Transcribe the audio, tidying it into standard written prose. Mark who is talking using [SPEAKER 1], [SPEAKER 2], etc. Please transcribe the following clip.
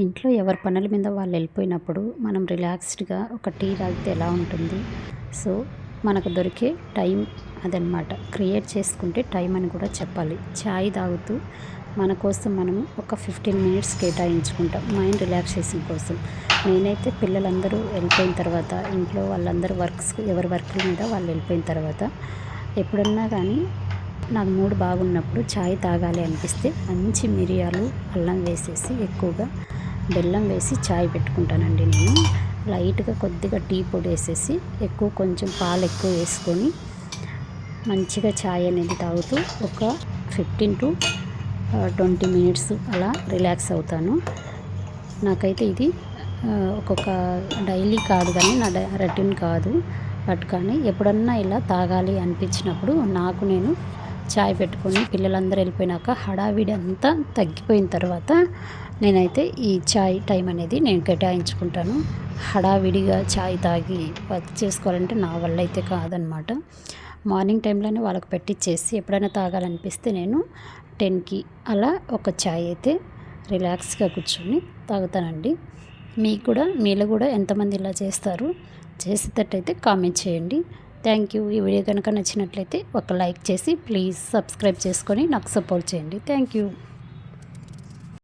[SPEAKER 1] ఇంట్లో ఎవరి పనుల మీద వాళ్ళు వెళ్ళిపోయినప్పుడు మనం రిలాక్స్డ్గా ఒక టీ తాగితే ఎలా ఉంటుంది. సో మనకు దొరికే టైం అదనమాట. క్రియేట్ చేసుకుంటే టైం అని కూడా చెప్పాలి. చాయ్ తాగుతూ మన కోసం మనము ఒక 15 మినిట్స్ కేటాయించుకుంటాం మైండ్ రిలాక్సేషన్ కోసం. నేనైతే పిల్లలందరూ వెళ్ళిపోయిన తర్వాత, ఇంట్లో వాళ్ళందరూ ఎవరి వర్క్ల మీద వాళ్ళు వెళ్ళిపోయిన తర్వాత ఎప్పుడన్నా కానీ నాకు మూడ్ బాగున్నప్పుడు చాయ్ తాగాలి అనిపిస్తే మంచి మిరియాలు, అల్లం వేసేసి ఎక్కువగా బెల్లం వేసి చాయ్ పెట్టుకుంటానండి నేను. లైట్గా కొద్దిగా టీ పొడి వేసేసి కొంచెం పాలు ఎక్కువ వేసుకొని మంచిగా చాయ్ అనేది తాగుతూ ఒక 15 to 20 మినిట్స్ అలా రిలాక్స్ అవుతాను. నాకైతే ఇది ఒక్కొక్క డైలీ కాదు కానీ నా రొటీన్ కాదు. బట్ కానీ ఎప్పుడన్నా ఇలా తాగాలి అనిపించినప్పుడు నేను చాయ్ పెట్టుకొని పిల్లలందరూ వెళ్ళిపోయినాక హడావిడి అంతా తగ్గిపోయిన తర్వాత నేనైతే ఈ చాయ్ టైం అనేది నేను కేటాయించుకుంటాను. హడావిడిగా చాయ్ తాగి వర్క్ చేసుకోవాలంటే నా వల్ల అయితే కాదనమాట. మార్నింగ్ టైంలోనే వాళ్ళకి పెట్టించేసి ఎప్పుడైనా తాగాలనిపిస్తే నేను 10కి అలా ఒక చాయ్ అయితే రిలాక్స్గా కూర్చొని తాగుతానండి. మీలో కూడా ఎంతమంది ఇలా చేస్తారు? చేసేటట్టయితే కామెంట్ చేయండి. Thank you. ఈ వీడియో కనుక నచ్చినట్లయితే ఒక లైక్ చేసి ప్లీజ్ సబ్స్క్రైబ్ చేసుకొని నాకు సపోర్ట్ చేయండి. Thank you.